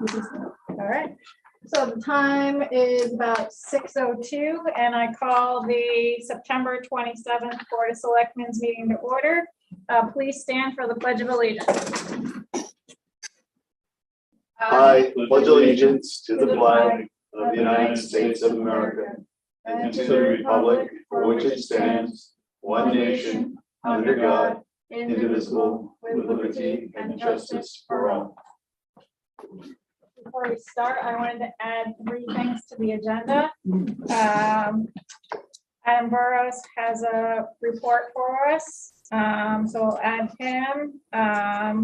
All right. So the time is about 6:02, and I call the September 27th Board of Selectmen's meeting to order. Please stand for the Pledge of Allegiance. I pledge allegiance to the flag of the United States of America and to the republic for which it stands, one nation, under God, indivisible, with liberty and justice for all. Before we start, I wanted to add 3 things to the agenda. Adam Burrows has a report for us, so we'll add him.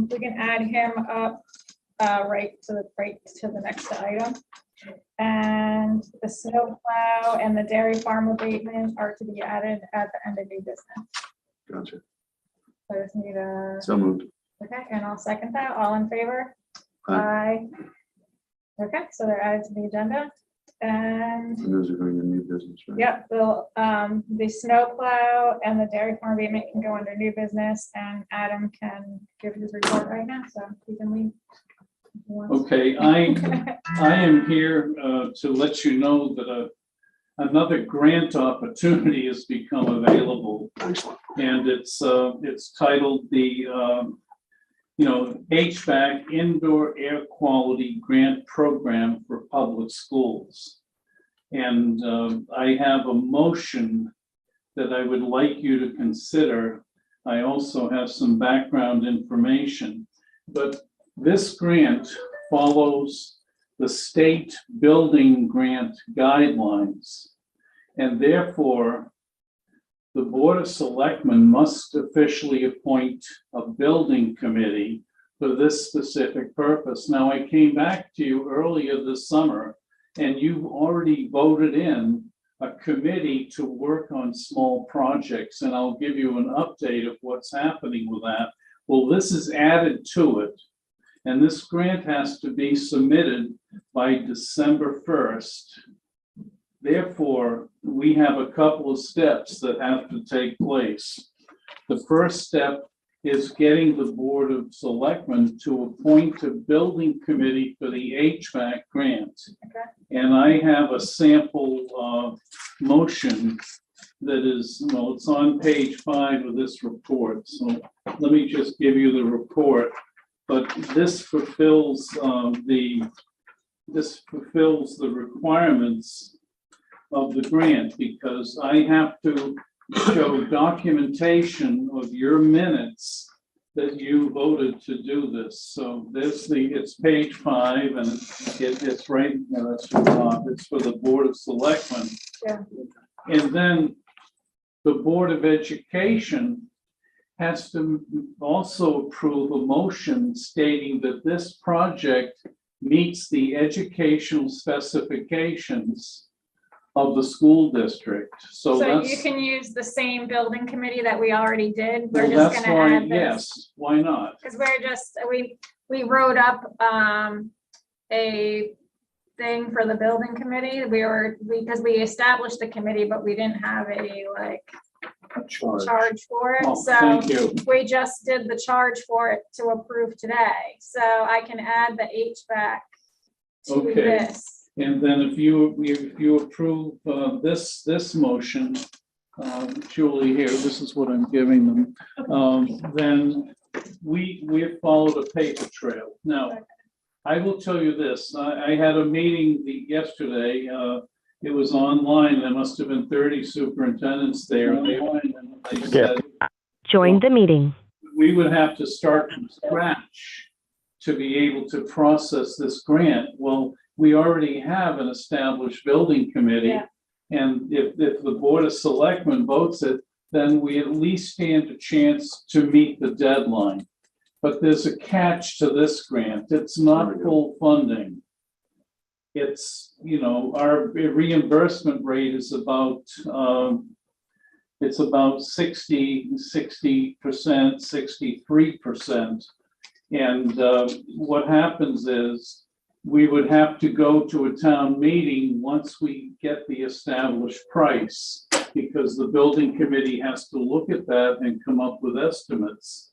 We can add him up right to the next item. And the snow plow and the dairy farm abatement are to be added at the end of new business. Gotcha. So I just need a. So moved. Okay, and I'll second that. All in favor? Aye. Okay, so they're added to the agenda. And those are going to new business, right? yep, the snow plow and the dairy farm abatement can go under new business, and Adam can give his report right now, so he can leave. Okay, I am here to let you know that another grant opportunity has become available. Excellent. And it's titled the HVAC Indoor Air Quality Grant Program for Public Schools. And I have a motion that I would like you to consider. I also have some background information, but this grant follows the state building grant guidelines, and therefore the Board of Selectmen must officially appoint a building committee for this specific purpose. Now, I came back to you earlier this summer, and you've already voted in a committee to work on small projects, and I'll give you an update of what's happening with that. Well, this is added to it. And this grant has to be submitted by December 1st. Therefore, we have a couple of steps that have to take place. The first step is getting the Board of Selectmen to appoint a building committee for the HVAC grant. Okay. And I have a sample motion that is, well, it's on page 5 of this report. So let me just give you the report. But this fulfills the requirements of the grant, because I have to show documentation of your minutes that you voted to do this. So it's page 5, and it's right. That's it's for the Board of Selectmen. Yeah. And then the Board of Education has to also approve a motion stating that this project meets the educational specifications of the school district. So that's, you can use the same building committee that we already did. We're well, just that's gonna why, add this. yes, why not? Because we wrote up a thing for the building committee. Because we established the committee, but we didn't have a charge for it. Oh, So thank you. we just did the charge for it to approve today. So I can add the HVAC to Okay. this. And then if you approve this motion, Julie here, this is what I'm giving them, then we have followed a paper trail. Now, I will tell you this, I had a meeting yesterday, it was online, there must have been 30 superintendents there, and they said, Join the meeting. we would have to start from scratch to be able to process this grant. Well, we already have an established building committee. Yeah. And if the Board of Selectmen votes it, then we at least stand a chance to meet the deadline. But there's a catch to this grant. It's not full funding. It's, our reimbursement rate is about, it's about 60%, 63%. And what happens is we would have to go to a town meeting once we get the established price, because the building committee has to look at that and come up with estimates.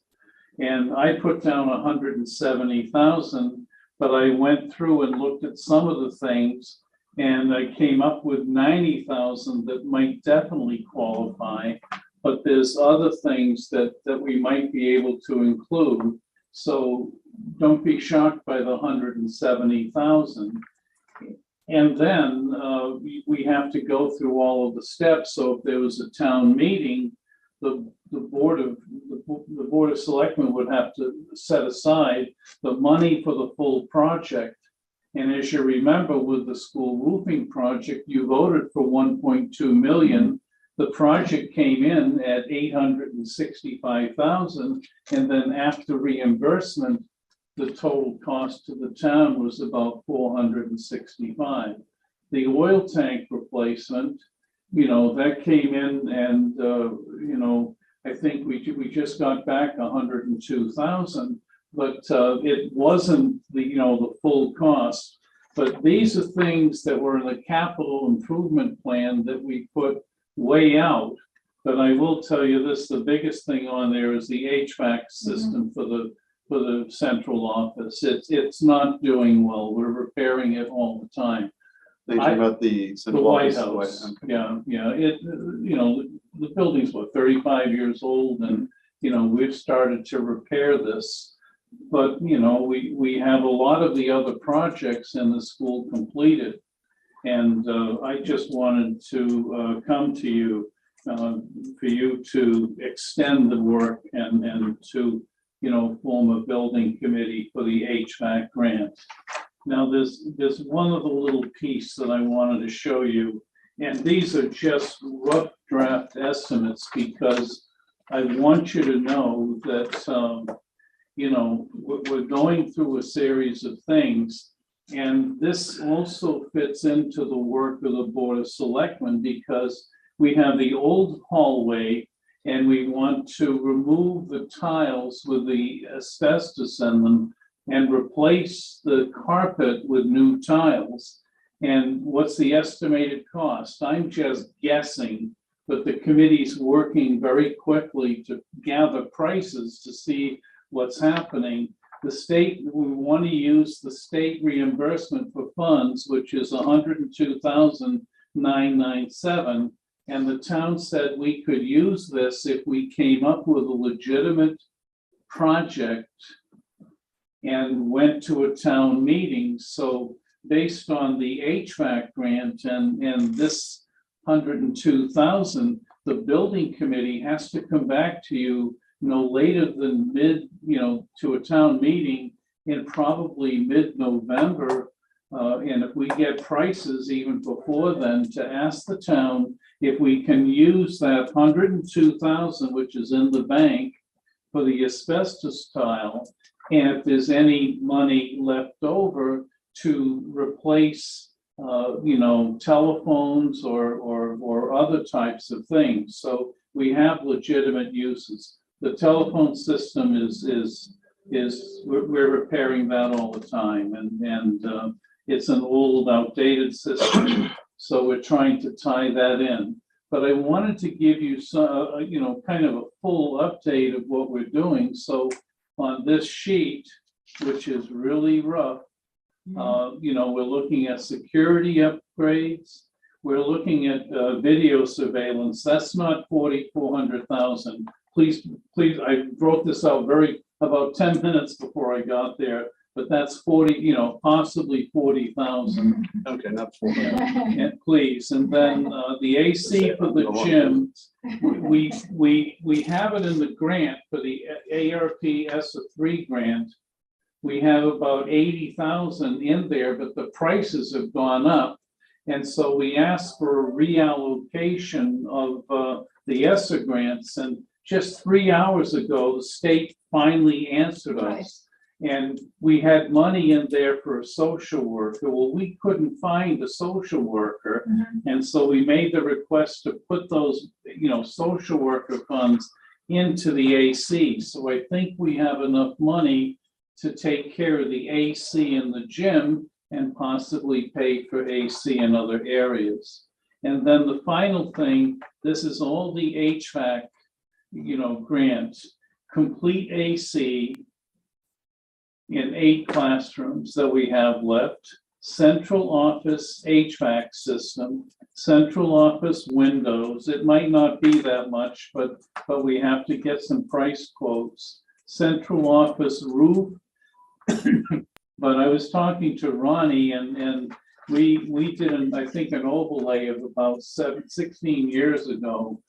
And I put down 170,000, but I went through and looked at some of the things, and I came up with 90,000 that might definitely qualify. But there's other things that we might be able to include. So don't be shocked by the 170,000. And then we have to go through all of the steps. So if there was a town meeting, the board of selectmen would have to set aside the money for the full project. And as you remember, with the school roofing project, you voted for 1.2 million. The project came in at 865,000, and then after reimbursement, the total cost to the town was about 465. The oil tank replacement, that came in, and I think we just got back 102,000, but it wasn't the full cost. But these are things that were in the capital improvement plan that we put way out. But I will tell you this: the biggest thing on there is the HVAC system for the central office. It's not doing well. We're repairing it all the time. They talk about the White House. Yeah. The building's 35 years old, and we've started to repair this. But we have a lot of the other projects in the school completed. And I just wanted to come to you for you to extend the work and to form a building committee for the HVAC grant. Now, there's one other little piece that I wanted to show you, and these are just rough draft estimates because I want you to know that we're going through a series of things, and this also fits into the work of the Board of Selectmen because we have the old hallway and we want to remove the tiles with the asbestos in them and replace the carpet with new tiles. And what's the estimated cost? I'm just guessing, but the committee's working very quickly to gather prices to see what's happening. The state, we want to use the state reimbursement for funds, which is 102,997. And the town said we could use this if we came up with a legitimate project and went to a town meeting. So based on the HVAC grant and this 102,000, the building committee has to come back to you no later than to a town meeting in probably mid-November. And if we get prices even before then, to ask the town if we can use that 102,000, which is in the bank, for the asbestos tile, and if there's any money left over to replace, telephones or other types of things. So we have legitimate uses. The telephone system we're repairing that all the time, and it's an old, outdated system. So we're trying to tie that in. But I wanted to give you some, kind of a full update of what we're doing. So on this sheet, which is really rough, we're looking at security upgrades. We're looking at video surveillance. That's not 400,000. Please, I wrote this out about 10 minutes before I got there, but that's 40, possibly 40,000. Okay, not 4. And please, and then the AC for the gym, we have it in the grant for the ARP ESSA3 grant. We have about 80,000 in there, but the prices have gone up. And so we asked for a reallocation of the ESSA grants, and just 3 hours ago, the state finally answered us. And we had money in there for a social worker. Well, we couldn't find a social worker. And so we made the request to put those, social worker funds into the AC. So I think we have enough money to take care of the AC in the gym and possibly pay for AC in other areas. And then the final thing, this is all the HVAC, grants, complete AC, in 8 classrooms that we have left, central office HVAC system, central office windows. It might not be that much, but we have to get some price quotes. Central office roof. But I was talking to Ronnie and we did, I think, an overlay of about 16 years ago.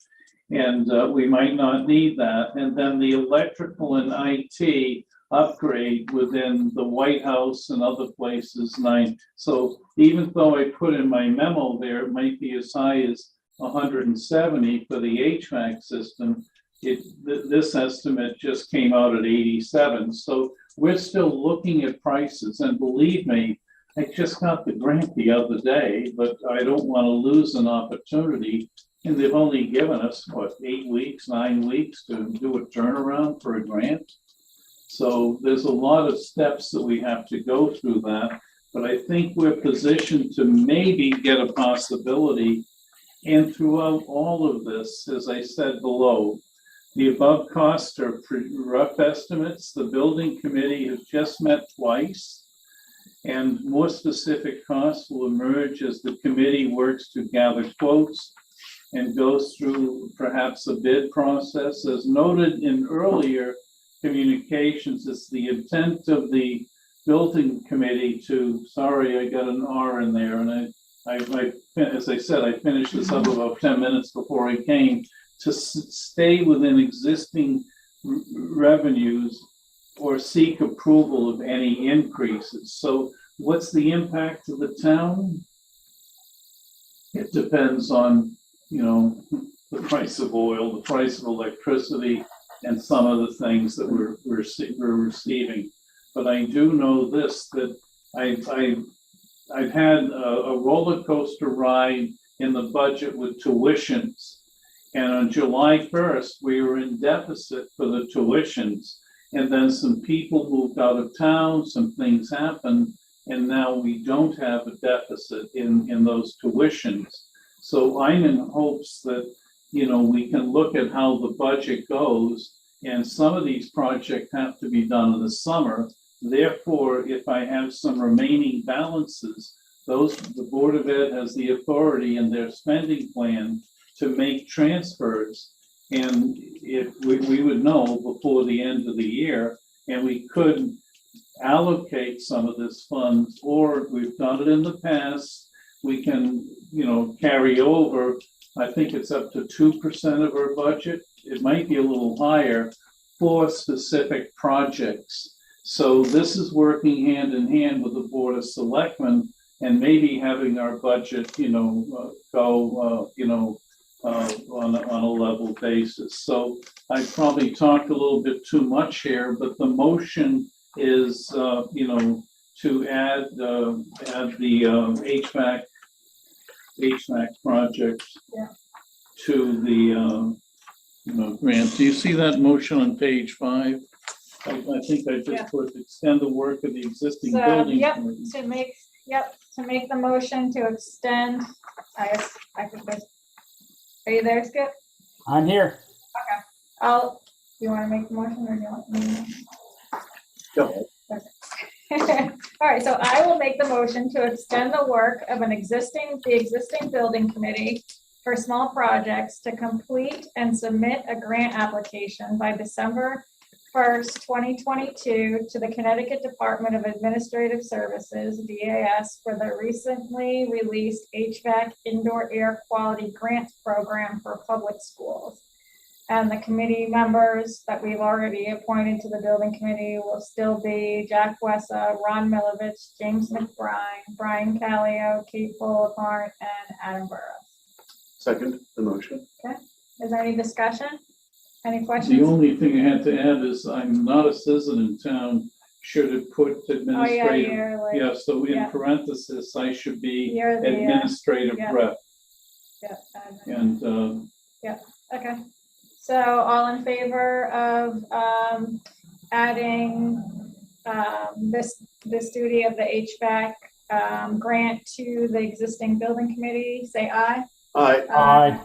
And we might not need that. And then the electrical and IT upgrade within the White House and other places, 9. So even though I put in my memo there, it might be as high as 170 for the HVAC system. This estimate just came out at 87. So we're still looking at prices, and believe me, I just got the grant the other day, but I don't want to lose an opportunity. And they've only given us, what, 8 weeks, 9 weeks to do a turnaround for a grant. So there's a lot of steps that we have to go through that, but I think we're positioned to maybe get a possibility. And throughout all of this, as I said below, the above costs are rough estimates. The building committee has just met twice, and more specific costs will emerge as the committee works to gather quotes and goes through perhaps a bid process. As noted in earlier communications, it's the intent of the building committee to, sorry, I got an R in there, and I as I said, I finished this up about 10 minutes before I came, to stay within existing revenues or seek approval of any increases. So what's the impact to the town? It depends on, you know, the price of oil, the price of electricity, and some of the things that we're receiving. But I do know this, that I've had a roller coaster ride in the budget with tuitions. And on July 1st, we were in deficit for the tuitions. And then some people moved out of town, some things happened, and now we don't have a deficit in those tuitions. So I'm in hopes that, you know, we can look at how the budget goes, and some of these projects have to be done in the summer. Therefore, if I have some remaining balances, the Board of Ed has the authority in their spending plan to make transfers. And if we would know before the end of the year, and we could allocate some of this funds, or we've done it in the past, we can, you know, carry over. I think it's up to 2% of our budget. It might be a little higher for specific projects. So this is working hand in hand with the Board of Selectmen, and maybe having our budget, you know, go, you know, on a level basis. So I probably talked a little bit too much here, but the motion is, you know, to add the HVAC project to the, you know, grant. Do you see that motion on page 5? I think I just put extend the work of the existing building. To make the motion to extend. I think there's. Are you there, Skip? I'm here. Okay. You want to make the motion, or do you want me? Go Okay. All right, so I will make the motion to extend the work of the existing building committee for small projects to complete and submit a grant application by December 1st, 2022 to the Connecticut Department of Administrative Services, DAS, for the recently released HVAC Indoor Air Quality Grant Program for public schools. And the committee members that we've already appointed to the building committee will still be Jack Wessa, Ron Milovich, James McBride, Brian Callio, Kate Bullapart, and Adam Burrows. Second the motion. Okay, is there any discussion? Any questions? The only thing I had to add is I'm not a citizen in town. Should have put administrative. Yeah, so in parenthesis, I should be administrative rep. And okay. So all in favor of adding this duty of the HVAC grant to the existing building committee, say aye. Aye. Aye.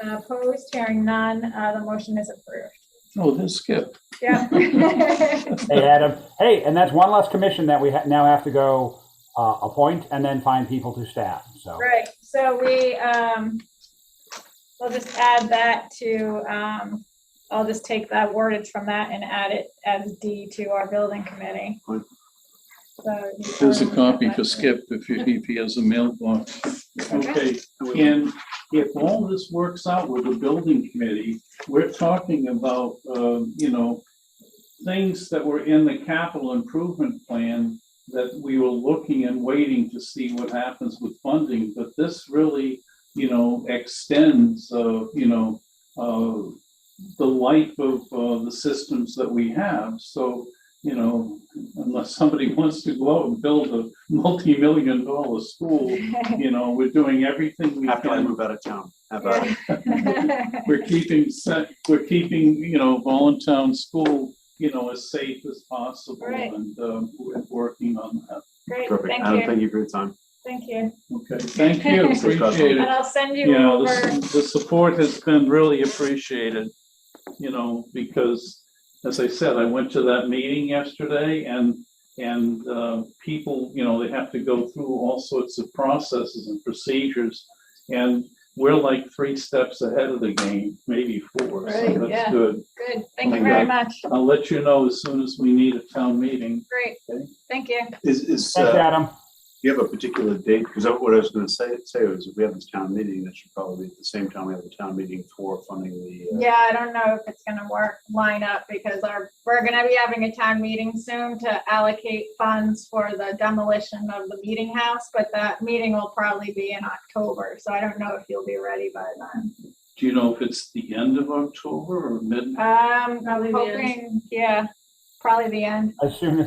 Opposed, hearing none, the motion is approved. Oh, this Skip. Yeah. Hey, Adam. Hey, and that's one less commission that we now have to go appoint and then find people to staff. So Right, so we'll just add that to, I'll just take that wordage from that and add it as D to our building committee. Fine. So There's a copy for Skip if he has a mailbox. Okay, and if all this works out with the building committee, we're talking about, things that were in the capital improvement plan that we were looking and waiting to see what happens with funding, but this really, extends, the life of the systems that we have. So, unless somebody wants to go out and build a multi-million-dollar school, we're doing everything we After I can. move out of town. How about it? We're keeping, Voluntown School, as safe as possible, Right. and we're working on that. Great, Perfect. thank Adam, you, thank you for your time. thank you. Okay, thank you, appreciate And it. I'll send you Yeah, over, the support has been really appreciated, because, as I said, I went to that meeting yesterday and people, they have to go through all sorts of processes and procedures. And we're like 3 steps ahead of the game, maybe 4, Right, so yeah. that's good. good, thank you Okay. very much, I'll let you know as soon as we need a town meeting. great, Okay. thank you. Is thanks, Adam. do you have a particular date? Because what I was going to say was if we have this town meeting, that should probably be at the same time we have a town meeting for funding the. Yeah, I don't know if it's gonna line up because we're gonna be having a town meeting soon to allocate funds for the demolition of the meeting house, but that meeting will probably be in October, so I don't know if you'll be ready by then. Do you know if it's the end of October or mid? I'm Probably the end. hoping, yeah, probably the end. As soon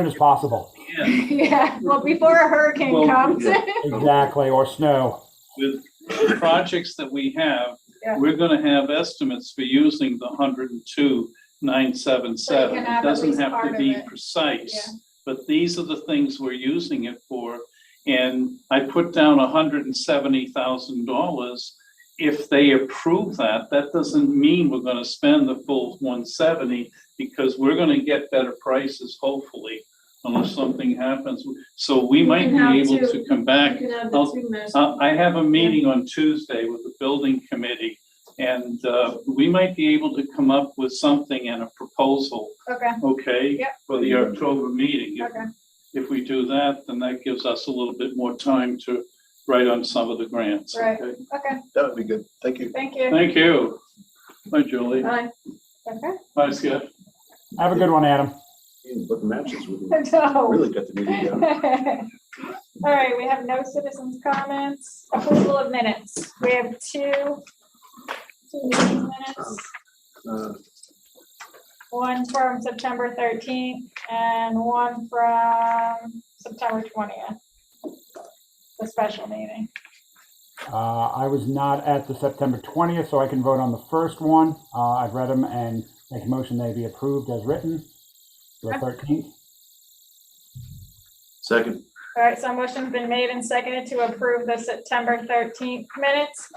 as possible. Yeah, Yeah, well, before a hurricane Well, comes. yeah. Exactly, or snow. with the projects that we have, Yeah. we're gonna have estimates for using the 102,977. So you can It have at doesn't least have part to of be it. precise, Yeah. but these are the things we're using it for. And I put down $170,000. If they approve that, that doesn't mean we're gonna spend the full 170, because we're gonna get better prices, hopefully, unless something happens. So we might can have be able two. to come back. You can have I'll- the 2 measures. I have a meeting on Tuesday with the building committee, and we might be able to come up with something and a proposal, Okay, okay? Yep. For the October meeting. okay, If we do that, then that gives us a little bit more time to write on some of the grants, Right. okay? okay, That would be good. Thank you. thank you. Thank you. Bye, Julie. Bye. Okay. Bye, Skip. Have a good one, Adam. You Book matches. We No. really got the meeting down. All right, we have no citizens' comments. Approval of minutes. We have two meeting minutes. One from September 13th and one from September 20th. The special meeting. I was not at the September 20th, so I can vote on the first one. I've read them and make a motion they be approved as written. The 13th. Second. All right, so a motion's been made and seconded to approve the September 13th minutes.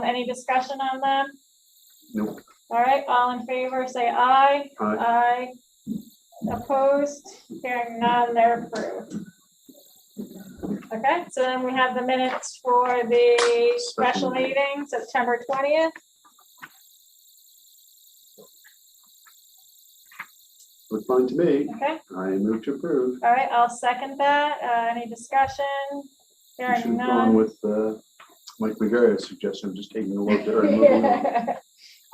Any discussion on them? Nope. All right, all in favor, say aye. Aye. Aye. Opposed? Hearing none, they're approved. Okay, so then we have the minutes for the special meeting, September 20th. Look fine to me. Okay, I move to approve. all right, I'll second that. Any discussion? You should Hearing have gone none. with Mike McGarry's suggestion. I'm just taking a look there and moving on.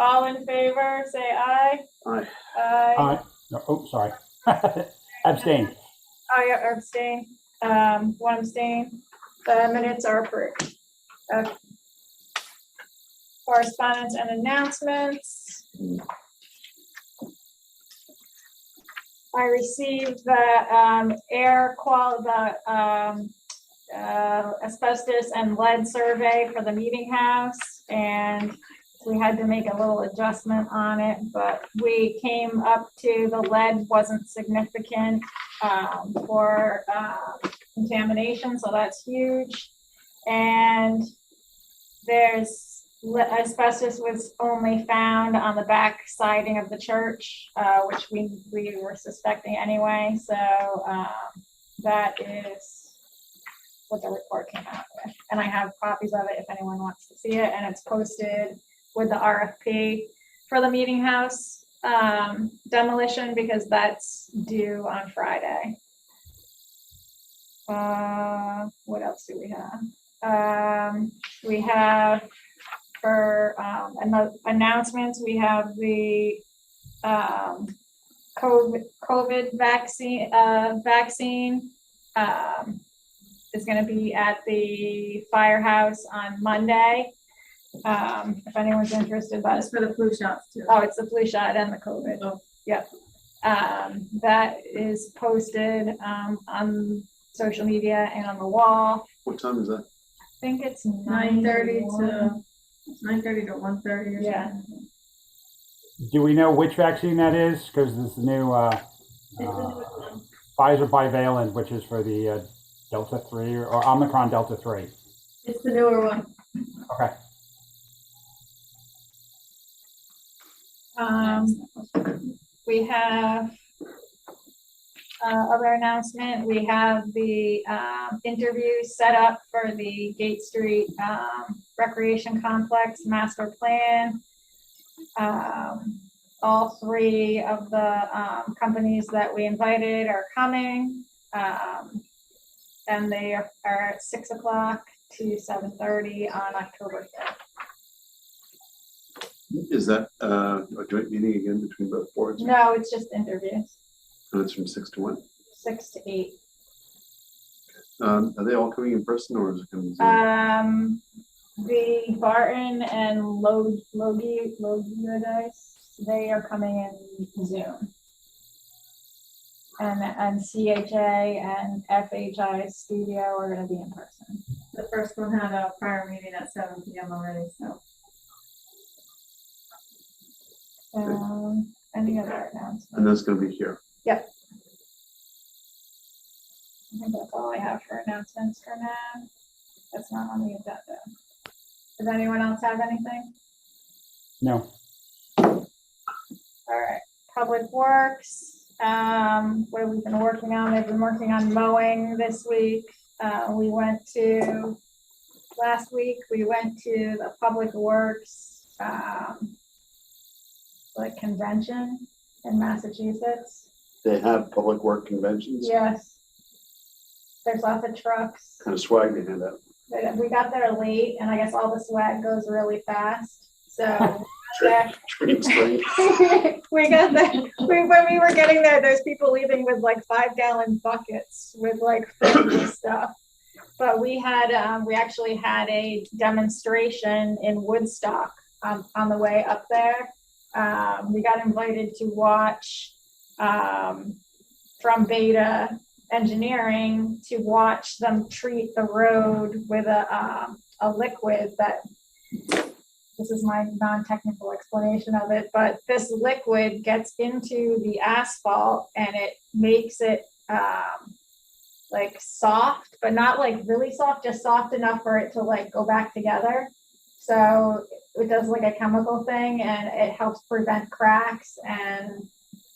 All in favor, say aye. Aye. Aye. No, oh, sorry. Abstain. I abstain. One abstain. The minutes are approved. Correspondence and announcements. I received the air quality, asbestos and lead survey for the meeting house, and we had to make a little adjustment on it, but we came up to the lead wasn't significant for contamination, so that's huge. And there's asbestos was only found on the back siding of the church, which we were suspecting anyway. So that is what the report came out with. And I have copies of it if anyone wants to see it. And it's posted with the RFP for the meeting house demolition, because that's due on Friday. What else do we have? We have for announcements, we have the COVID vaccine is going to be at the firehouse on Monday. If anyone's interested, That's for the flu shots too. oh, it's the flu shot and the COVID. Oh. Yep. That is posted on social media and on the wall. What time is that? I think it's 9:30 9:30 to 9:30 to 1:30 or Yeah. something. Do we know which vaccine that is? Because this new It's the newest one. Pfizer bivalent, which is for the Delta 3 or Omicron Delta 3. It's the newer one. Okay. We have other announcement. We have the interview set up for the Gate Street Recreation Complex Master Plan. All three of the companies that we invited are coming. And they are at 6 o'clock to 7:30 on October 5th. Is that a joint meeting again between both boards? No, it's just interviews, And it's from 6 to 1. 6 to 8. Are they all coming in person or is it going to be Zoom? The Barton and Logie guys, they are coming in Zoom. And CHA and FHI Studio are gonna be in person. The first one had a prior meeting at 7 p.m. already, so. Any other And announcements? that's going to be here. I think that's all I have for announcements for now. That's not on the agenda. Does anyone else have anything? No. All right, Public Works, what have we been working on? They've been working on mowing this week. Last week, we went to the Public Works, like convention in Massachusetts. They have public work conventions. Yes. There's lots of trucks. Kind of swag they hand out. We got there late and I guess all the swag goes really fast. So yeah. Train spring. We got there. When we were getting there, there's people leaving with like 5-gallon buckets with like food and stuff. But we actually had a demonstration in Woodstock on the way up there. We got invited to watch from Beta Engineering to watch them treat the road with a liquid that, this is my non-technical explanation of it, but this liquid gets into the asphalt and it makes it like soft, but not like really soft, just soft enough for it to like go back together. So it does like a chemical thing and it helps prevent cracks and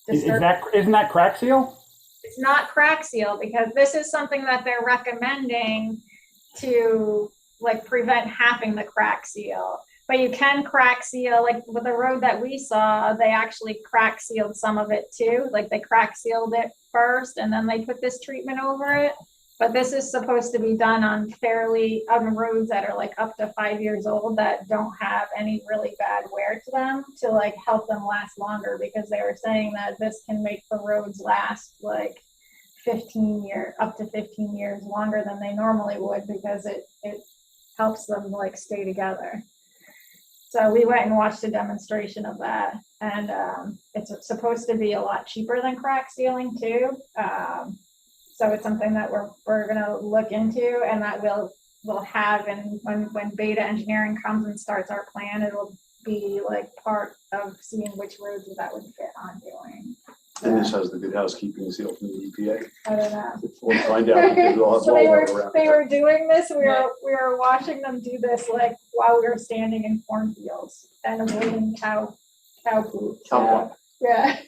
Isn't that crack seal? It's not crack seal because this is something that they're recommending to like prevent having the crack seal. But you can crack seal, like with the road that we saw, they actually crack sealed some of it too. Like they crack sealed it first and then they put this treatment over it. But this is supposed to be done on roads that are like up to 5 years old that don't have any really bad wear to them to like help them last longer, because they were saying that this can make the roads last like 15 years, up to 15 years longer than they normally would, because it helps them like stay together. So we went and watched a demonstration of that, and it's supposed to be a lot cheaper than crack sealing too. So it's something that we're gonna look into, and that we'll have, and when Beta Engineering comes and starts our plan, it'll be like part of seeing which roads that would fit on doing. And this has the good housekeeping seal from the EPA. I don't know. We'll find out because we'll have So well they water were, around they here. were doing this, we were watching them do this like while we were standing in cornfields and avoiding cow poop. Cow So, poop. yeah.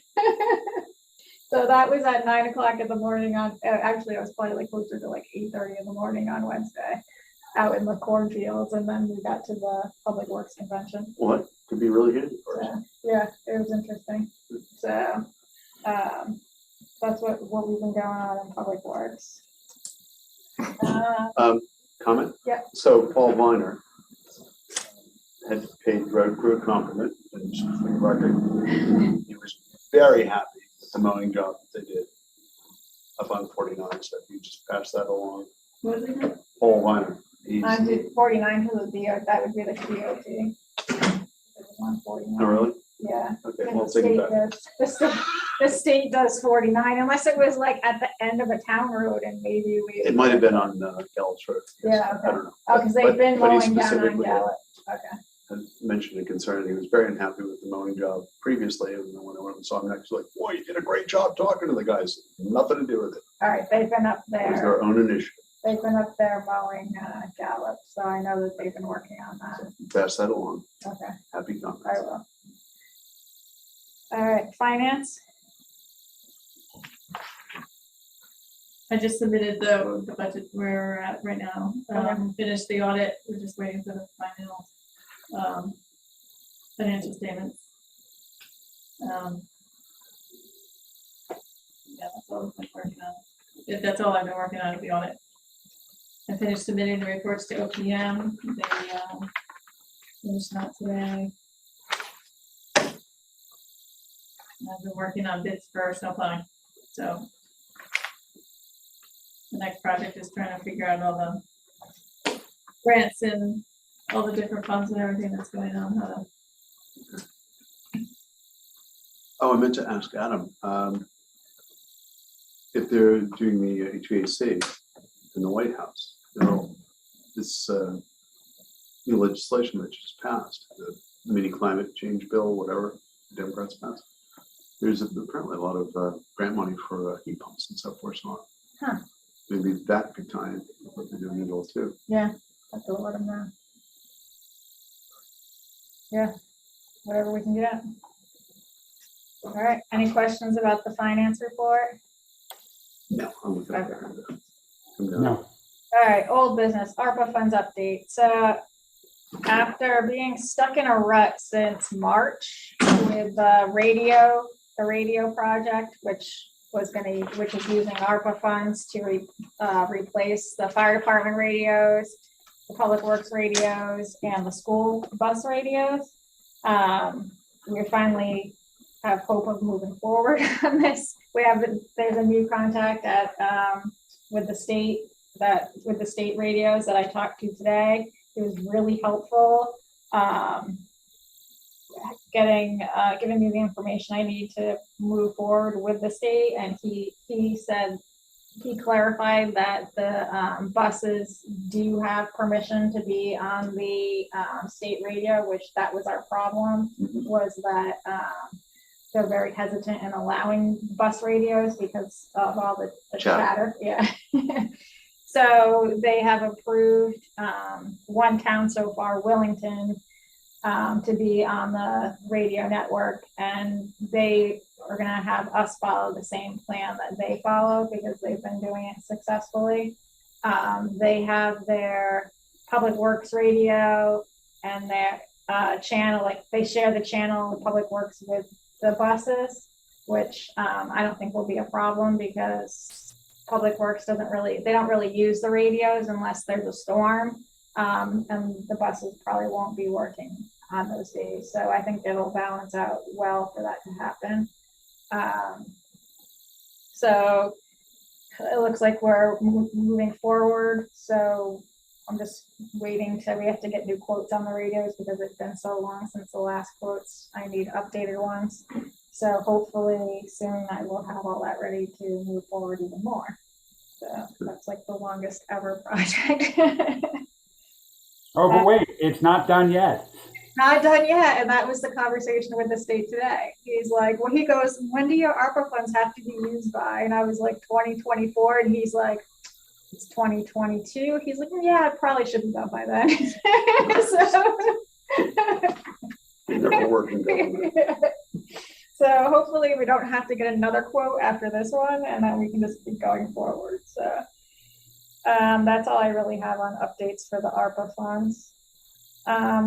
So that was at 9 o'clock in the morning on, actually it was probably like closer to like 8:30 in the morning on Wednesday, out in the cornfields, and then we got to the Public Works Convention. What? Could be really handy for us. So, yeah, it was interesting. So, that's what we've been going on in Public Works. Comment? Yeah. So Paul Viner had paid road crew a compliment, and just for the record, he was very happy with the mowing job that they did up on 49, so if you just pass that along. What was it again? Paul Viner, he's, I did 49 to the DOT, that would be the DOT. It was 149. oh, really? Yeah. Okay, And well, the take it state back. does, the state does 49, unless it was like at the end of a town road and maybe we. It might have been on Gallup's Road. Yeah, I don't know. Oh, because they've But- been but he mowing down on specifically Gallup. Okay. had mentioned a concern. He was very unhappy with the mowing job previously, and then when I went and saw him next, like, boy, you did a great job talking to the guys. Nothing to do with it. All right, they've been up It was there, their own initiative. they've been up there mowing Gallup, so I know that they've been working on that. Pass that along. Okay, Happy I comments. will. All right, finance, I just submitted the budget where we're at right now. Finished the audit, we're just waiting for the final, financial statements. Yeah, that's all I've been working on. That's all I've been working on, the audit. I finished submitting the reports to OPM, they, finished that today. And I've been working on bids for snow plowing, so. The next project is trying to figure out all the grants and all the different funds and everything that's going on, how to. Oh, I meant to ask Adam, if they're doing the HVAC in the White House, you know, this new legislation that just passed, the mini climate change bill, whatever the Democrats passed. There's apparently a lot of grant money for heat pumps and so forth. So Huh. maybe that could tie in with what they're doing in all too. yeah, have to let them know. Yeah, whatever we can get. All right, any questions about the finance report? No, I'm looking at Okay. that. Come down. No. All right, old business, ARPA funds update. So after being stuck in a rut since March with the radio project, which is using ARPA funds to replace the fire department radios, the public works radios, and the school bus radios. We finally have hope of moving forward on this. There's a new contact with the state radios that I talked to today. It was really helpful, giving me the information I need to move forward with the state. And he clarified that the buses do have permission to be on the state radio, which that was our problem, was that they're very hesitant in allowing bus radios because of all the chatter. Yeah. So they have approved one town so far, Willington, to be on the radio network, and they are going to have us follow the same plan that they follow because they've been doing it successfully. They have their public works radio and their channel, like they share the channel of public works with the buses, which I don't think will be a problem because public works they don't really use the radios unless there's a storm, and the buses probably won't be working on those days. So I think it'll balance out well for that to happen. So it looks like we're moving forward. So I'm just waiting we have to get new quotes on the radios because it's been so long since the last quotes. I need updated ones. So hopefully soon I will have all that ready to move forward even more. So that's like the longest ever project. Oh, but wait, it's not done yet. Not done yet, and that was the conversation with the state today. He's like, well, he goes, when do your ARPA funds have to be used by? And I was like, 2024, and he's like, it's 2022. He's like, yeah, it probably should be done by then. Never working government. So hopefully we don't have to get another quote after this one, and then we can just keep going forward. So that's all I really have on updates for the ARPA funds.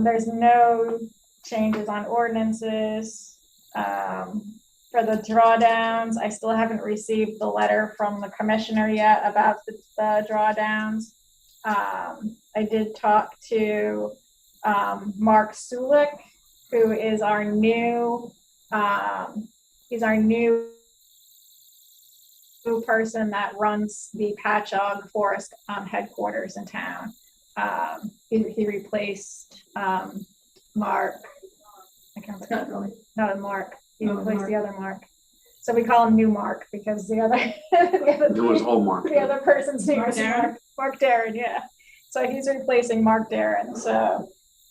There's no changes on ordinances. For the drawdowns, I still haven't received the letter from the commissioner yet about the drawdowns. I did talk to Mark Sulik, who is our new, he's our new person that runs the Patchogue Forest headquarters in town. He replaced Mark. I can't remember. No, Mark. He replaced the other Mark. So we call him New Mark because the other It was old Mark. the other person's name is Darren? Mark Darren, yeah. So he's replacing Mark Darren. So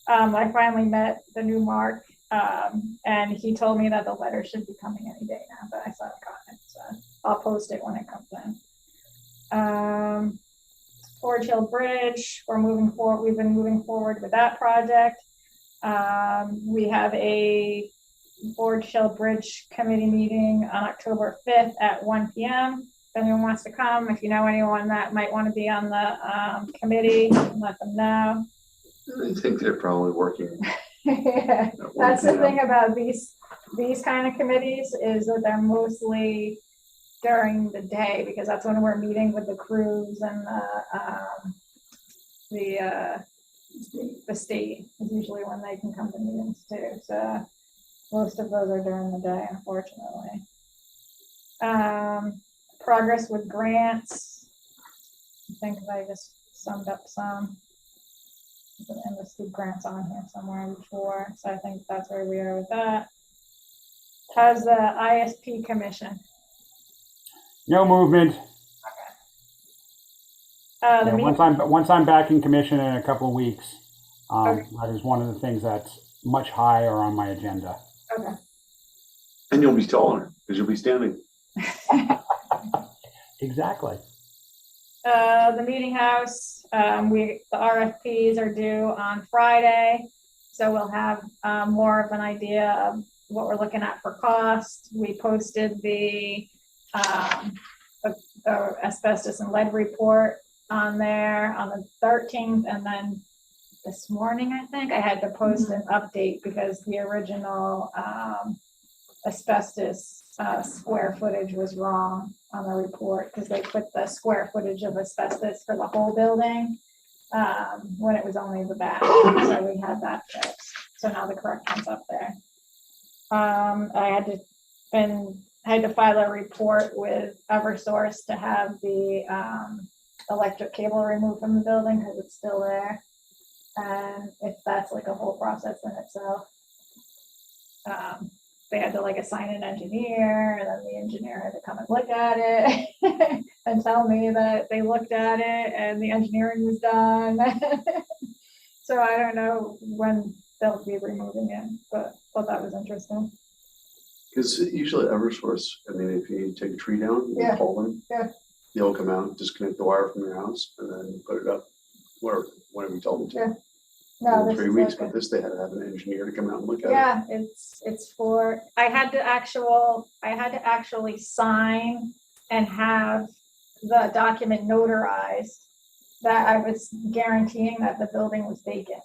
I finally met the new Mark, and he told me that the letter should be coming any day now, but I still haven't gotten it. So I'll post it when it comes in. Forge Hill Bridge, we're moving forward. We've been moving forward with that project. We have a Forge Hill Bridge committee meeting on October 5th at 1 p.m. If anyone wants to come, if you know anyone that might want to be on the committee, let them know. I think they're probably working. Yeah, that's the thing about these kind of committees is that they're mostly during the day because that's when we're meeting with the crews and the state is usually when they can come to meetings too. So most of those are during the day, unfortunately. Progress with grants. I think I just summed up some. And listed grants on here somewhere before. So I think that's where we are with that. How's the ISP commission? No movement. The Yeah, meeting, once I'm back in commission in a couple of weeks, Okay. that is one of the things that's much higher on my agenda. okay. And you'll be taller because you'll be standing. Exactly. The meeting house, the RFPs are due on Friday. So we'll have more of an idea of what we're looking at for cost. We posted the asbestos and lead report on there on the 13th, and then this morning I think I had to post an update because the original asbestos square footage was wrong on the report because they put the square footage of asbestos for the whole building when it was only the back. So we had that fixed. So now the correct one's up there. I had to file a report with Eversource to have the electric cable removed from the building because it's still there. And if that's like a whole process in itself. They had to like assign an engineer, and then the engineer had to come and look at it and tell me that they looked at it and the engineering was done. So I don't know when they'll be removing it, but thought that was interesting. Because usually Eversource, I mean, if you take a tree down, you Yeah. call them. Yeah. They'll come out, disconnect the wire from your house and then put it up where, whenever you told them to. Yeah. No, In this 3 is weeks, like a- but this, they had to have an engineer to come out and look at it. Yeah, it's for, I had to actually sign and have the document notarized that I was guaranteeing that the building was vacant.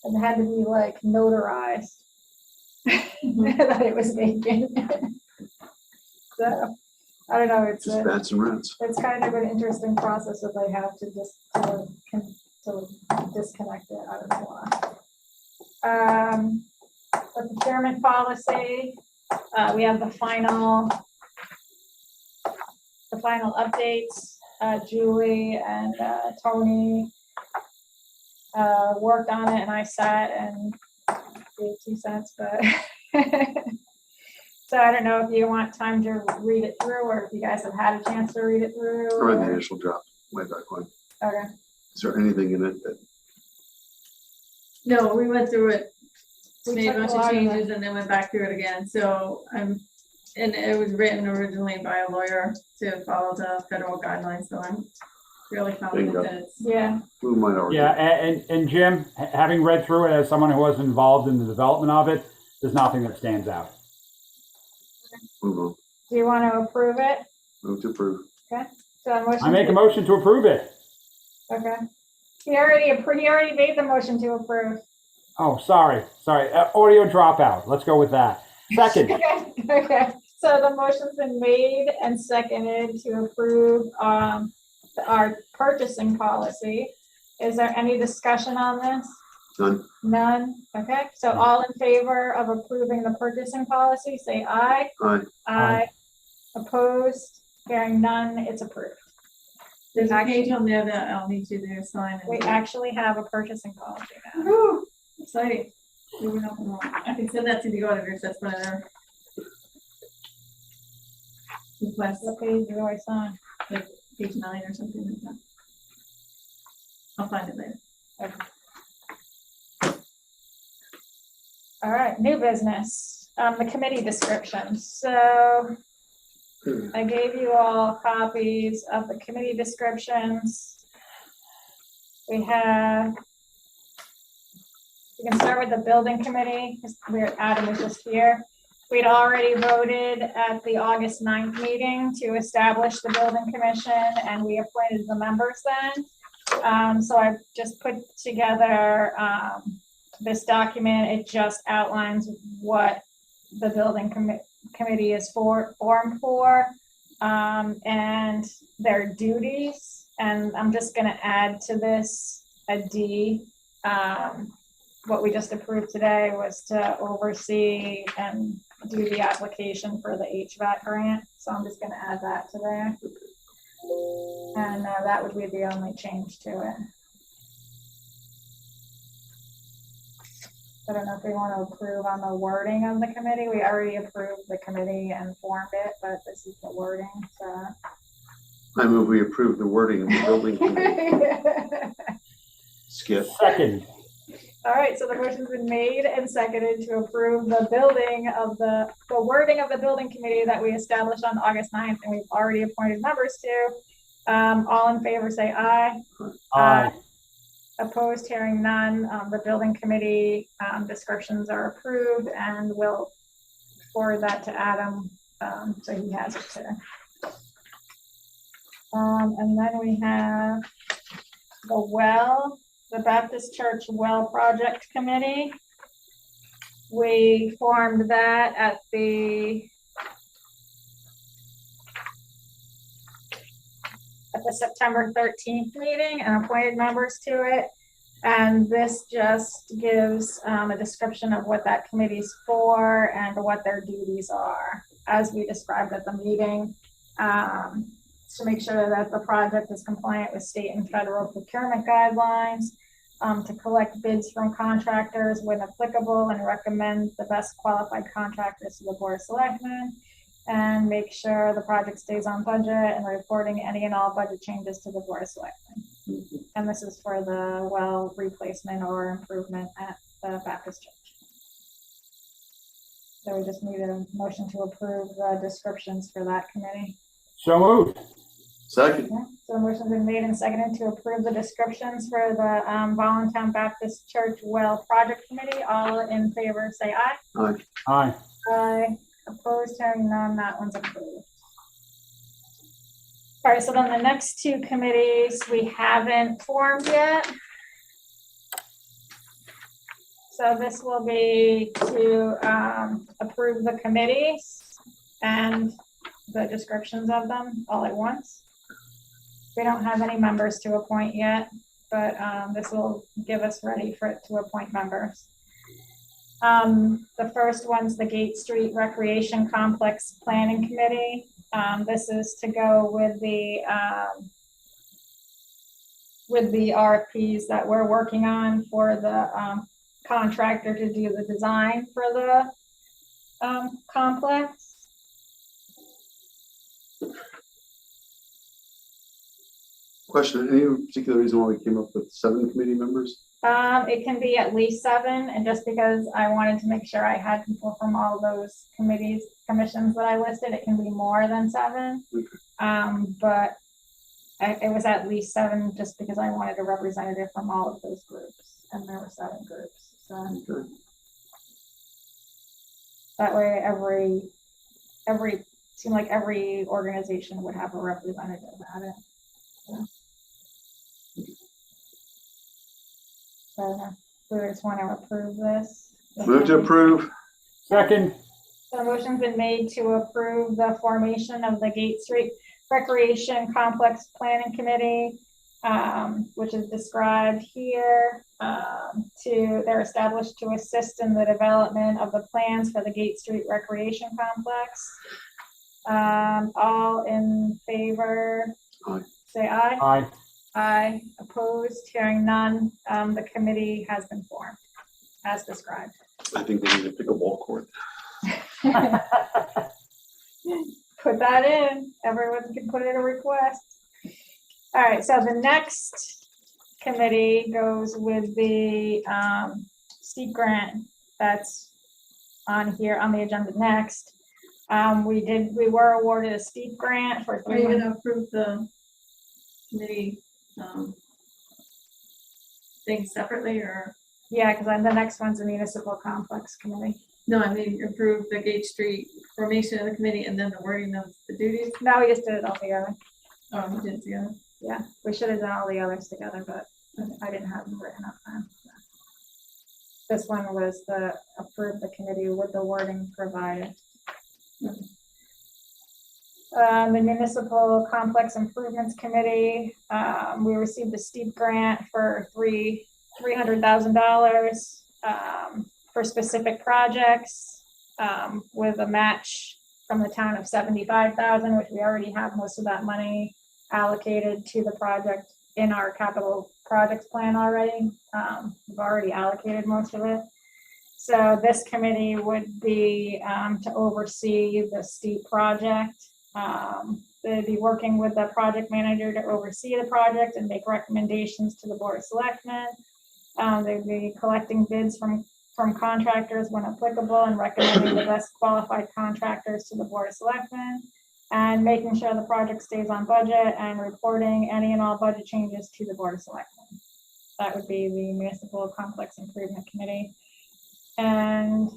And it had to be like notarized that it was vacant. So, I don't know, it's Just bats and rats. it's kind of an interesting process that they have to just to disconnect it. I don't know why. The procurement policy, we have the final updates. Julie and Tony worked on it, and I sat and gave 2 cents, but so I don't know if you want time to read it through, or if you guys have had a chance to read it through. I read the or- initial draft way back when. Okay. Is there anything in it that No, we went through it, We made a took a bunch lot of of it. changes and then went back through it again, so and it was written originally by a lawyer to follow the federal guidelines, so I'm really confident Bingo. that it's. Yeah, Move minority. Yeah, and Jim, having read through it as someone who was involved in the development of it, there's nothing that stands out. Move on. do you want to approve it? Move to approve. So a motion. I make a motion to approve it. Okay. He already made the motion to approve. Oh, sorry. Audio dropout. Let's go with that. Second. Okay, so the motion's been made and seconded to approve, our purchasing policy. Is there any discussion on this? None. None? Okay, so all in favor of approving the purchasing policy, say aye. Aye. Aye. Opposed? Hearing none, it's approved. There's a page on there that I'll need you to sign. We actually have a purchasing policy now. Woo, exciting. Moving up along. I can send that to the auditors, that's one of their requests, What page do I sign? like page 9 or something like that. I'll find it later. All right, new business, the committee descriptions. So I gave you all copies of the committee descriptions. We can start with the building committee, because Adam was just here. We'd already voted at the August 9th meeting to establish the building commission, and we appointed the members then. So I've just put together this document. It just outlines what the building committee is formed for, and their duties. And I'm just going to add to this a D. What we just approved today was to oversee and do the application for the HVAC grant. So I'm just going to add that to there. And that would be the only change to it. I don't know if we want to approve on the wording of the committee. We already approved the committee and formed it, but this is the wording. So. I move we approve the wording of the building committee. Skip. Second. All right, so the motion's been made and seconded to approve the wording of the building committee that we established on August 9th, and we've already appointed members to. All in favor, say aye. Aye. Opposed, hearing none. The building committee descriptions are approved, and we'll forward that to Adam, so he has it too. And then we have the Baptist Church Well Project Committee. We formed that at the September 13th meeting and appointed members to it. And this just gives a description of what that committee's for and what their duties are, as we described at the meeting, to make sure that the project is compliant with state and federal procurement guidelines, to collect bids from contractors when applicable and recommend the best qualified contractors to the Board of Selectmen, and make sure the project stays on budget and reporting any and all budget changes to the Board of Selectmen. And this is for the well replacement or improvement at the Baptist Church. So we just need a motion to approve the descriptions for that committee. So moved. Second. Yeah, so a motion's been made and seconded to approve the descriptions for the Voluntown Baptist Church Well Project Committee. All in favor, say aye. Aye. Aye. Aye. Opposed, hearing none, that one's approved. All right, so then the next two committees we haven't formed yet. So this will be to approve the committees and the descriptions of them all at once. We don't have any members to appoint yet, but this will give us ready to appoint members. The first one's the Gate Street Recreation Complex Planning Committee. This is to go with the RFPs that we're working on for the contractor to do the design for the complex. Question, any particular reason why we came up with 7 committee members? It can be at least 7, and just because I wanted to make sure I had people from all those commissions that I listed, it can be more than 7. But it was at least 7 just because I wanted a representative from all of those groups, and there were 7 groups. So that way, seemed like every organization would have a representative at it. So we just want to approve this. Move to approve. Second. So the motion's been made to approve the formation of the Gate Street Recreation Complex Planning Committee, which is described here. They're established to assist in the development of the plans for the Gate Street Recreation Complex. All in favor? Aye. Say aye. Aye. Aye. Opposed? Hearing none. The committee has been formed as described. I think they need a pickleball court. Put that in. Everyone can put in a request. All right, so the next committee goes with the steep grant that's on here on the agenda next. We were awarded a steep grant for Are you gonna approve the committee things separately, or? Yeah, because the next one's a municipal complex committee. No, I mean, approve the Gate Street formation of the committee and then the wording of the duties. No, we just did it all together. Oh, we did it together. Yeah, we should have done all the others together, but I didn't have them written up then. This one was the approve the committee with the wording provided. The Municipal Complex Improvements Committee, we received a steep grant for $300,000 for specific projects, with a match from the town of $75,000, which we already have most of that money allocated to the project in our capital projects plan already. We've already allocated most of it. So this committee would be to oversee the steep project. They'd be working with the project manager to oversee the project and make recommendations to the Board of Selectmen. They'd be collecting bids from contractors when applicable and recommending the best qualified contractors to the Board of Selectmen, and making sure the project stays on budget and reporting any and all budget changes to the Board of Selectmen. That would be the Municipal Complex Improvement Committee. And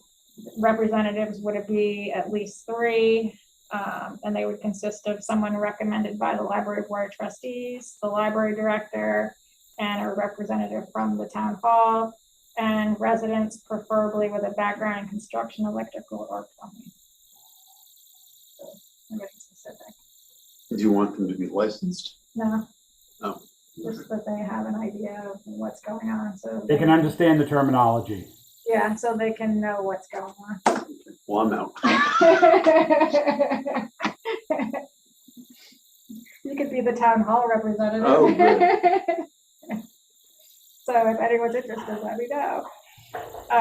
representatives would it be at least 3, and they would consist of someone recommended by the Library Board of Trustees, the library director, and a representative from the town hall, and residents preferably with a background in construction, electrical, or plumbing. So, nothing specific. Do you want them to be licensed? No. No. Just that they have an idea of what's going on, so. They can understand the terminology. Yeah, so they can know what's going on. Well, I'm out. You could be the town hall representative. Oh, good. So if anyone's interested, let me know.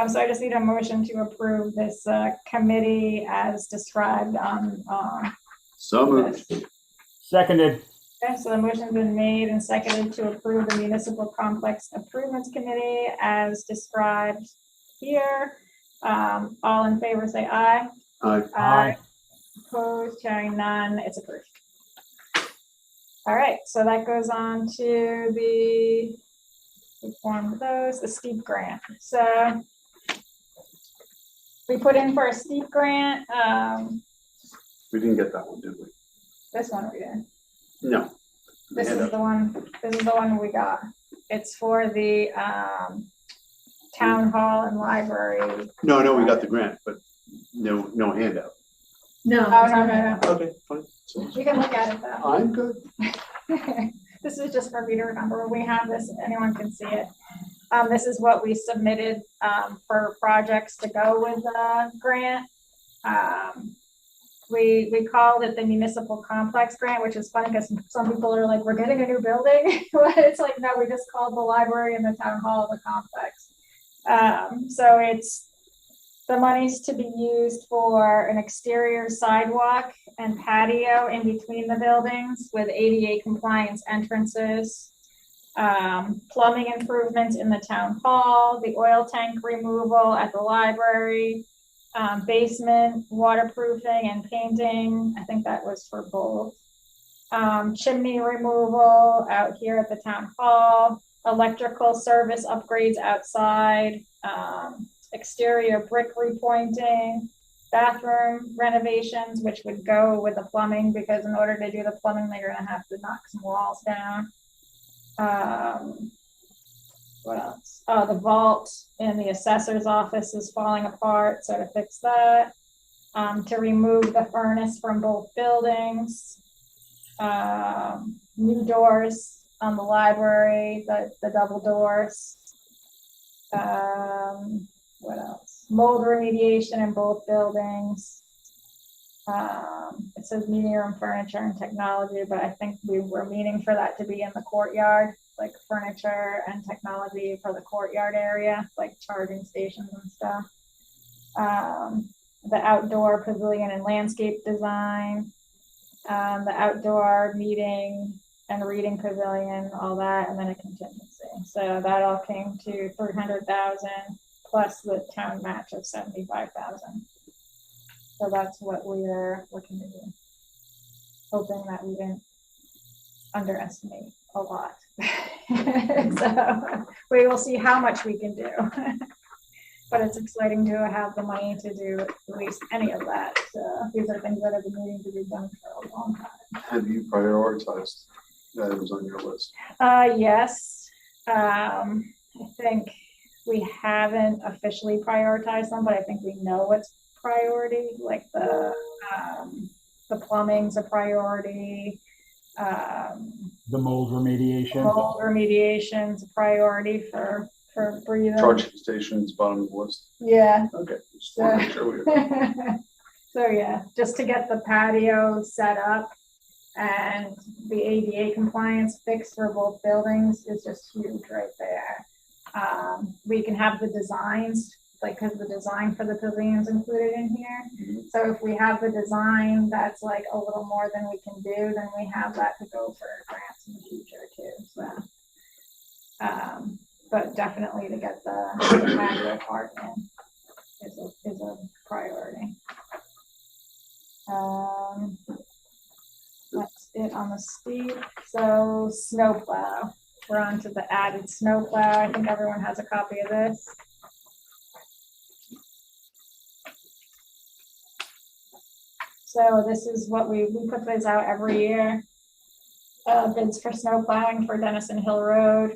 So I just need a motion to approve this committee as described on. So moved. Seconded. Okay, so the motion's been made and seconded to approve the Municipal Complex Improvements Committee as described here. All in favor, say aye. Aye. Aye. Opposed, hearing none, it's approved. All right, so that goes on to the steep grant. So we put in for a steep grant. We didn't get that one, did we? This one we did. No. This is the one. This is the one we got. It's for the town hall and library. No, we got the grant, but no handout. No. Oh, no. Okay, fine. So, You can look at it though. I'm good. This is just for me to remember. We have this, anyone can see it. This is what we submitted for projects to go with the grant. We called it the Municipal Complex Grant, which is funny because some people are like, we're getting a new building. But it's like, no, we just called the library and the town hall the complex. So it's The money's to be used for an exterior sidewalk and patio in between the buildings with ADA compliance entrances. Plumbing improvements in the town hall, the oil tank removal at the library, basement waterproofing and painting. I think that was for both. Chimney removal out here at the town hall, electrical service upgrades outside, exterior brick repointing, bathroom renovations, which would go with the plumbing, because in order to do the plumbing, they're gonna have to knock some walls down. What else? Oh, the vault in the assessor's office is falling apart, so to fix that. To remove the furnace from both buildings. New doors on the library, the double doors. What else? Mold remediation in both buildings. It says meeting room furniture and technology, but I think we were meaning for that to be in the courtyard, like furniture and technology for the courtyard area, like charging stations and stuff. The outdoor pavilion and landscape design, the outdoor meeting and reading pavilion, all that, and then a contingency. So that all came to 300,000 plus the town match of 75,000. So that's what we're looking to do. Hoping that we didn't underestimate a lot. So we will see how much we can do. But it's exciting to have the money to do at least any of that. So these are things that have been needing to be done for a long time. Have you prioritized items on your list? Yes. I think we haven't officially prioritized them, but I think we know what's priority. Like the plumbing's a priority. The mold remediation. Mold remediation's a priority for breathing. Charging stations, bottom of the list. Yeah. Okay. Just want to make sure we So yeah, just to get the patio set up and the ADA compliance fixed for both buildings is just huge right there. We can have the designs, like, because the design for the pavilion's included in here. So if we have the design that's like a little more than we can do, then we have that to go for grants in the future too. So, but definitely to get the patio part in is a priority. That's it on the steep. So snowplow. We're on to the added snowplow. I think everyone has a copy of this. So this is what we put these out every year. Bids for snow plowing for Denison Hill Road.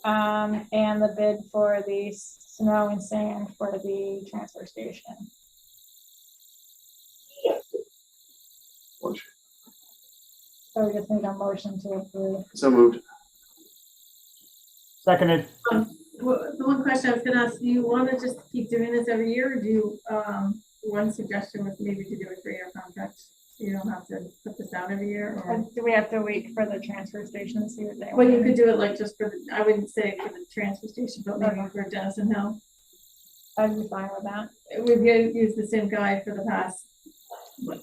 And the bid for the snow and sand for the transfer station. Motion. So we just need a motion to approve. So moved. Seconded. The one question I was gonna ask, do you want to just keep doing this every year, or do you, one suggestion was maybe to do a 3-year contract, so you don't have to put this out every year, or? Do we have to wait for the transfer station to see what they want? Well, you could do it like just for the, I wouldn't say for the transfer station, but maybe for Denison Hill. I'd be fine with that. We've used the same guy for the past. what,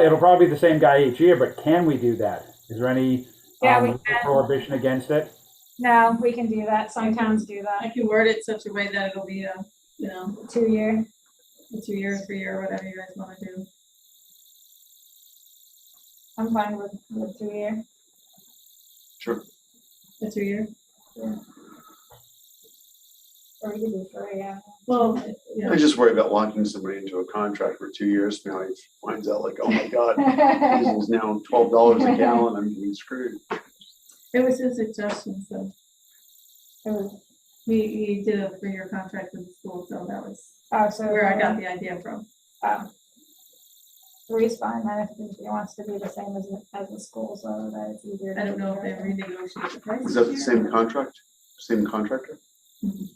It'll probably be the same guy each year, but can we do that? Is there any Yeah, we can. prohibition against it? No, we can do that. Some towns do I that. can word it such a way that it'll be a, 2-year. a 2-year, 3-year, whatever you guys want to do. I'm fine with 2-year. Sure. A 2-year. Or we can do 3, yeah. Well, I just worry about locking somebody into a contract for 2 years. Now he finds out like, oh my God, diesel's now $12 a gallon. I'm getting screwed. it was his suggestion, so It was, he did a 3-year contract with the school, so that was so where I got the idea from. 3's fine, then if he wants to be the same as the school, so that it's easier. to I don't know if do they it. renegotiated the price. Is that the this same year. contract? Same contractor? Mhm.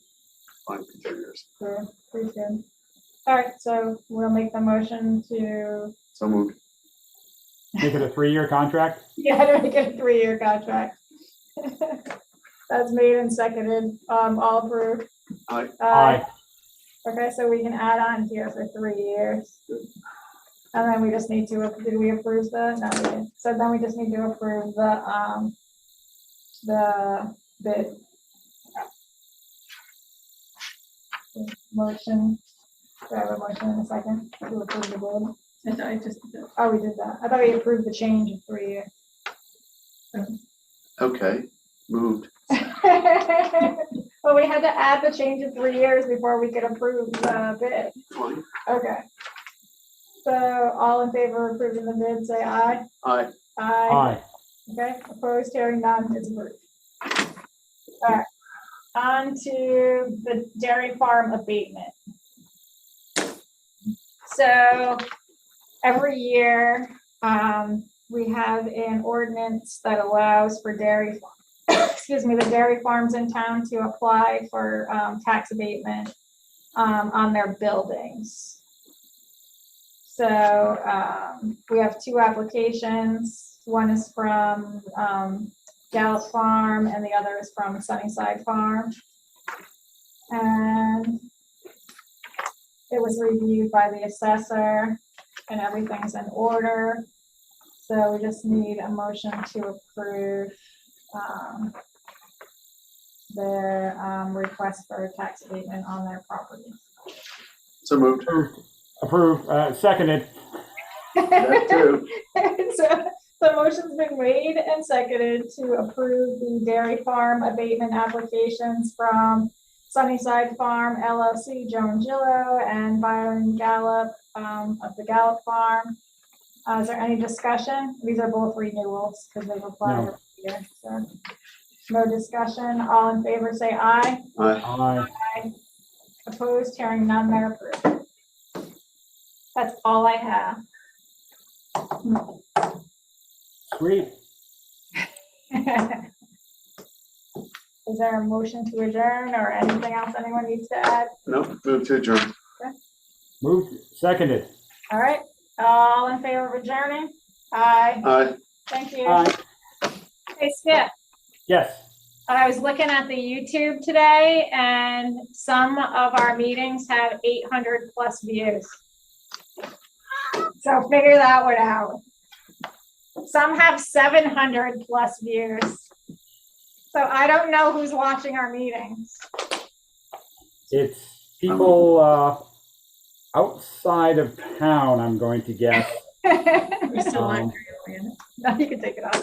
Fine for 3 years. So, pretty good. All right, so we'll make the motion to, So moved. Make it a 3-year contract? yeah, to make it a 3-year contract. That's made and seconded, all approved. Aye. Aye. Okay, so we can add on here for 3 years. And then we just need to, did we approve the, no, we didn't. So then we just need to approve the bid. Motion, do I have a motion in a second to approve the bid? I just, Oh, we did that. I thought we approved the change of 3 years. Okay, moved. Well, we had to add the change of 3 years before we could approve the bid. Fine. Okay. So all in favor of approving the bid, say aye. Aye. Aye. Aye. Okay, opposed, hearing none, it's approved. All right, on to the dairy farm abatement. So every year, we have an ordinance that allows for dairy, excuse me, the dairy farms in town to apply for tax abatement on their buildings. So we have 2 applications. One is from Gallup Farm and the other is from Sunnyside Farm. And it was reviewed by the assessor and everything's in order. So we just need a motion to approve their request for tax abatement on their property. So moved. Approved, seconded. That too. So the motion's been made and seconded to approve the dairy farm abatement applications from Sunnyside Farm LLC, Joan Gillo, and Byron Gallup of the Gallup Farm. Is there any discussion? These are both renewals because they've applied No. every year. So no discussion. All in favor, say aye. Aye. Aye. Opposed, hearing none, they're approved. That's all I have. Sweet. Is there a motion to adjourn or anything else anyone needs to add? Nope, move to adjourn. Moved, seconded. All right, all in favor of adjourning? Aye, Aye. thank you. Aye. Hey, Skip, Yes. I was looking at the YouTube today and some of our meetings have 800 plus views. So figure that one out. Some have 700 plus views. So I don't know who's watching our meetings. It's people outside of town, I'm going to guess. we're still Um, on. Now you can take it off.